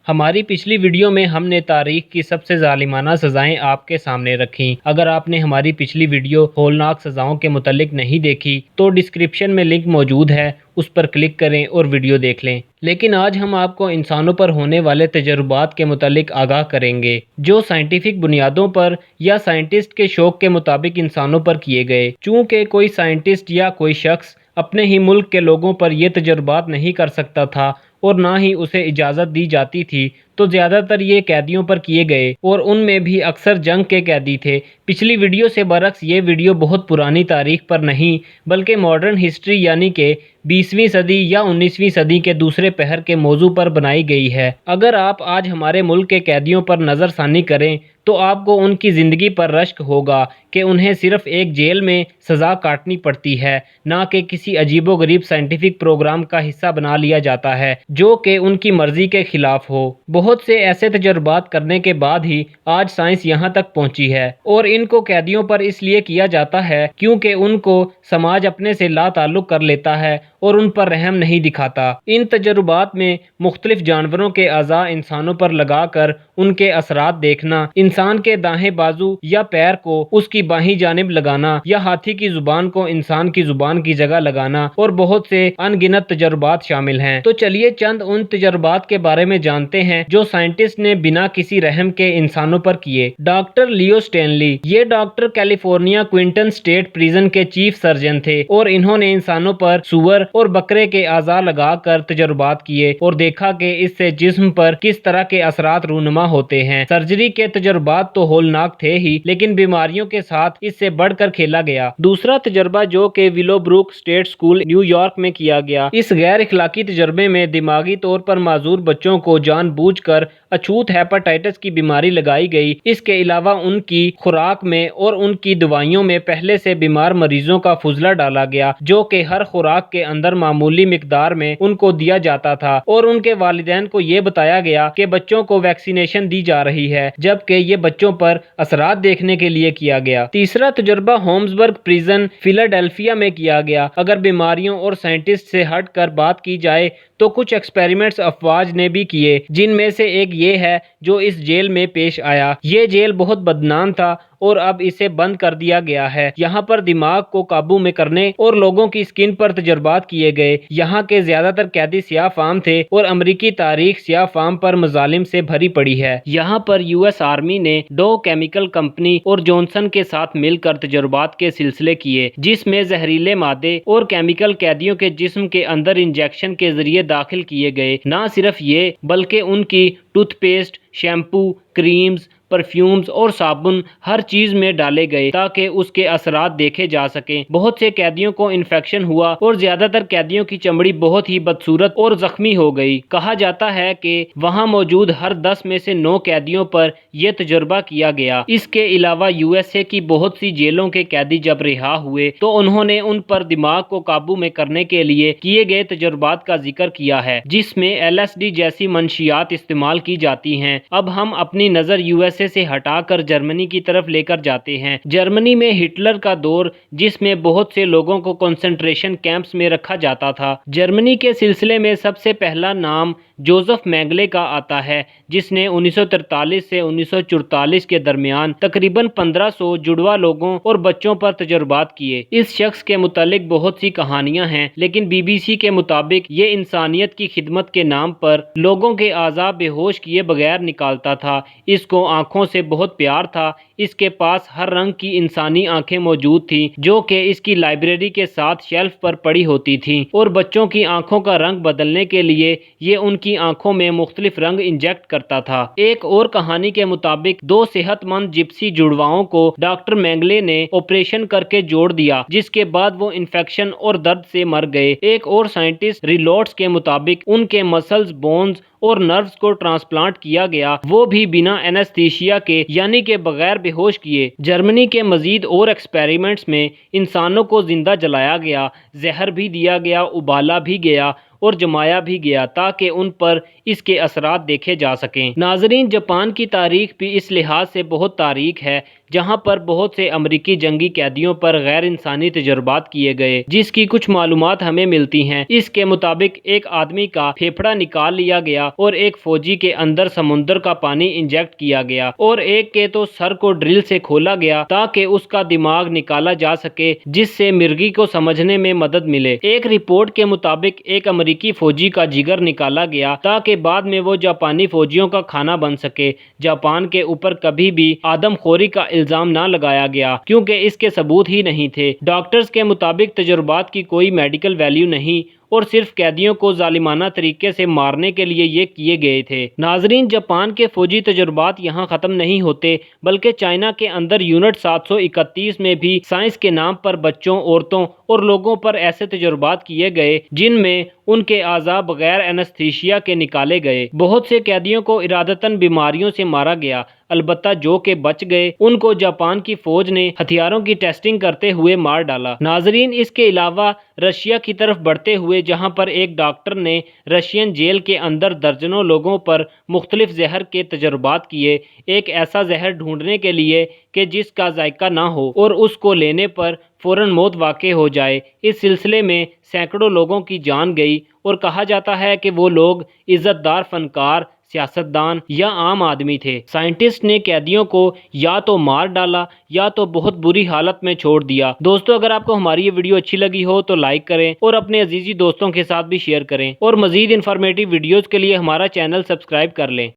ہماری پچھلی ویڈیو میں ہم نے تاریخ کی سب سے ظالمانہ سزائیں آپ کے سامنے رکھیں۔ اگر آپ نے ہماری پچھلی ویڈیو ہولناک سزاؤں کے متعلق نہیں دیکھی تو ڈسکرپشن میں لنک موجود ہے، اس پر کلک کریں اور ویڈیو دیکھ لیں۔ لیکن آج ہم آپ کو انسانوں پر ہونے والے تجربات کے متعلق آگاہ کریں گے جو سائنٹیفک بنیادوں پر یا سائنٹسٹ کے شوق کے مطابق انسانوں پر کیے گئے۔ چونکہ کوئی سائنٹسٹ یا کوئی شخص اپنے ہی ملک کے لوگوں پر یہ تجربات نہیں کر سکتا تھا اور نہ ہی اسے اجازت دی جاتی تھی، تو زیادہ تر یہ قیدیوں پر کیے گئے اور ان میں بھی اکثر جنگ کے قیدی تھے۔ پچھلی ویڈیو سے برعکس یہ ویڈیو بہت پرانی تاریخ پر نہیں بلکہ ماڈرن ہسٹری یعنی کہ 20ویں صدی یا 19ویں صدی کے دوسرے پہر کے موضوع پر بنائی گئی ہے۔ اگر آپ آج ہمارے ملک کے قیدیوں پر نظر ثانی کریں تو آپ کو ان کی زندگی پر رشک ہوگا کہ انہیں صرف ایک جیل میں سزا کاٹنی پڑتی ہے، نہ کہ کسی عجیب و غریب سائنٹیفک پروگرام کا حصہ بنا لیا جاتا ہے جو کہ ان کی مرضی کے خلاف ہو۔ بہت سے ایسے تجربات کرنے کے بعد ہی آج سائنس یہاں تک پہنچی ہے، اور ان کو قیدیوں پر اس لیے کیا جاتا ہے کیونکہ ان کو سماج اپنے سے لا تعلق کر لیتا ہے اور ان پر رحم نہیں دکھاتا۔ ان تجربات میں مختلف جانوروں کے اعضاء انسانوں پر لگا کر ان کے اثرات دیکھنا، انسان کے دائیں بازو یا پیر کو اس کی بائیں جانب لگانا یا ہاتھی کی زبان کو انسان کی زبان کی جگہ لگانا اور بہت سے ان گنت تجربات شامل ہیں۔ تو چلیے چند ان تجربات کے بارے میں جانتے ہیں جو سائنٹسٹ نے بنا کسی رحم کے انسانوں پر کیے۔ ڈاکٹر لیو اسٹینلی، یہ doctor California Quinton state prison کے چیف سرجن تھے اور انہوں نے انسانوں پر سور اور بکرے کے اعضاء لگا کر تجربات کیے اور دیکھا کہ اس سے جسم پر کس طرح کے اثرات رونما ہوتے ہیں۔ سرجری کے تجربات تو ہولناک تھے ہی، لیکن بیماریوں کے ساتھ اس سے بڑھ کر کھیلا گیا۔ دوسرا تجربہ جو کہ Willowbrook State School New York میں کیا گیا، اس غیر اخلاقی تجربے میں دماغی طور پر معذور بچوں کو جان بوجھ کر اچھوت ہیپاٹائٹس کی بیماری لگائی گئی۔ اس کے علاوہ ان کی خوراک میں اور ان کی دوائیوں میں پہلے سے بیمار مریضوں کا فضلہ ڈالا گیا جو کہ ہر خوراک کے اندر معمولی مقدار میں ان کو دیا جاتا تھا، اور ان کے والدین کو یہ بتایا گیا کہ بچوں کو ویکسینیشن دی جا رہی ہے، جبکہ یہ بچوں پر اثرات دیکھنے کے لیے کیا گیا۔ تیسرا تجربہ ہومزبرگ پریزن فیلاڈیلفیا میں کیا گیا۔ اگر بیماریوں اور سائنٹسٹ سے ہٹ کر بات کی جائے تو کچھ ایکسپیریمنٹس افواج نے بھی کیے، جن میں سے ایک یہ ہے جو اس جیل میں پیش آیا۔ یہ جیل بہت بدنام تھا اور اب اسے بند کر دیا گیا ہے۔ یہاں پر دماغ کو قابو میں کرنے اور لوگوں کی سکن پر تجربات کیے گئے۔ یہاں کے زیادہ تر قیدی سیاہ فام تھے اور امریکی تاریخ سیاہ فام پر مظالم سے بھری پڑی ہے۔ یہاں پر یو ایس آرمی نے ڈو کیمیکل کمپنی اور جانسن کے ساتھ مل کر تجربات کے سلسلے کیے، جس میں زہریلے مادے اور کیمیکل قیدیوں کے جسم کے اندر انجیکشن کے ذریعے داخل کیے گئے۔ نہ صرف یہ بلکہ ان کی tooth paste, shampoo, creams, perfumes اور صابن ہر چیز میں ڈالے گئے تاکہ اس کے اثرات دیکھے جا سکیں۔ بہت سے قیدیوں کو انفیکشن ہوا اور زیادہ تر قیدیوں کی چمڑی بہت ہی بدصورت اور زخمی ہو گئی۔ کہا جاتا ہے کہ وہاں موجود ہر 10 میں سے 9 قیدیوں پر یہ تجربہ کیا گیا۔ اس کے علاوہ یو ایس اے کی بہت سی جیلوں کے قیدی جب رہا ہوئے تو انہوں نے ان پر دماغ کو قابو میں کرنے کے لیے کیے گئے تجربات کا ذکر کیا ہے، جس میں LSD جیسی منشیات استعمال کی جاتی ہیں۔ اب ہم اپنی نظر یو ایس اے سے ہٹا کر جرمنی کی طرف لے کر جاتے ہیں۔ جرمنی میں ہٹلر کا دور، جس میں بہت سے لوگوں کو کنسنٹریشن کیمپس میں رکھا جاتا تھا۔ جرمنی کے سلسلے میں سب سے پہلا نام جوزف مینگلے کا آتا ہے، جس نے 1943 سے 1944 کے درمیان تقریباً 1500 جڑواں لوگوں اور بچوں پر تجربات کیے۔ اس شخص کے متعلق بہت سی کہانیاں ہیں، لیکن BBC کے مطابق یہ انسانیت کی خدمت کے نام پر لوگوں کے اعضاء بے ہوش کیے بغیر نکالتا تھا۔ اس کو آنکھوں سے بہت پیار تھا۔ اس کے پاس ہر رنگ کی انسانی آنکھیں موجود تھیں جو کہ اس کی لائبریری کے ساتھ شیلف پر پڑی ہوتی تھیں، اور بچوں کی آنکھوں کا رنگ بدلنے کے لیے یہ ان کی آنکھوں میں مختلف رنگ انجیکٹ کرتا تھا۔ ایک اور کہانی کے مطابق 2 صحت مند جپسی جڑواؤں کو ڈاکٹر مینگلے نے آپریشن کر کے جوڑ دیا، جس کے بعد وہ انفیکشن اور درد سے مر گئے۔ ایک اور سائنٹسٹ ریلوٹس کے مطابق ان کے مسلز، بونز اور نروز کو ٹرانسپلانٹ کیا گیا، وہ بھی بنا اینستھیشیا کے یعنی کہ بغیر بے ہوش کیے۔ جرمنی کے مزید اور ایکسپیریمنٹس میں انسانوں کو زندہ جلایا گیا، زہر بھی دیا گیا، ابالا بھی گیا اور جمایا بھی گیا تاکہ ان پر اس کے اثرات دیکھے جا سکیں۔ ناظرین، جاپان کی تاریخ بھی اس لحاظ سے بہت تاریک ہے جہاں پر بہت سے امریکی جنگی قیدیوں پر غیر انسانی تجربات کیے گئے، جس کی کچھ معلومات ہمیں ملتی ہیں۔ اس کے مطابق ایک آدمی کا پھیپھڑا نکال لیا گیا اور ایک فوجی کے اندر سمندر کا پانی انجیکٹ کیا گیا اور ایک کے تو سر کو ڈرل سے کھولا گیا تاکہ اس کا دماغ نکالا جا سکے، جس سے مرغی کو سمجھنے میں مدد ملے۔ ایک رپورٹ کے مطابق ایک امریکی فوجی کا جگر نکالا گیا تاکہ بعد میں وہ جاپانی فوجیوں کا کھانا بن سکے۔ جاپان کے اوپر کبھی بھی آدم خوری کا الزام نہ لگایا گیا کیونکہ اس کے ثبوت ہی نہیں تھے۔ ڈاکٹرز کے مطابق تجربات کی کوئی میڈیکل ویلیو نہیں اور صرف قیدیوں کو ظالمانہ طریقے سے مارنے کے لیے یہ کیے گئے تھے۔ ناظرین، جاپان کے فوجی تجربات یہاں ختم نہیں ہوتے بلکہ چائنا کے اندر یونٹ 731 میں بھی سائنس کے نام پر بچوں، عورتوں اور لوگوں پر ایسے تجربات کیے گئے جن میں ان کے اعضاء بغیر اینستھیشیا کے نکالے گئے۔ بہت سے قیدیوں کو ارادتاً بیماریوں سے مارا گیا، البتہ جو کہ بچ گئے ان کو جاپان کی فوج نے ہتھیاروں کی ٹیسٹنگ کرتے ہوئے مار ڈالا۔ ناظرین، اس کے علاوہ رشیا کی طرف بڑھتے ہوئے جہاں پر ایک ڈاکٹر نے رشین جیل کے اندر درجنوں لوگوں پر مختلف زہر کے تجربات کیے، ایک ایسا زہر ڈھونڈنے کے لیے کہ جس کا ذائقہ نہ ہو اور اس کو لینے پر فوراً موت واقع ہو جائے۔ اس سلسلے میں سینکڑوں لوگوں کی جان گئی اور کہا جاتا ہے کہ وہ لوگ عزت دار فنکار، سیاستدان یا عام آدمی تھے۔ سائنٹسٹ نے قیدیوں کو یا تو مار ڈالا یا تو بہت بری حالت میں چھوڑ دیا۔ دوستو، اگر آپ کو ہماری یہ ویڈیو اچھی لگی ہو تو لائک کریں اور اپنے عزیزی دوستوں کے ساتھ بھی شیئر کریں اور مزید انفارمیٹیو ویڈیوز کے لیے ہمارا چینل سبسکرائب کر لیں۔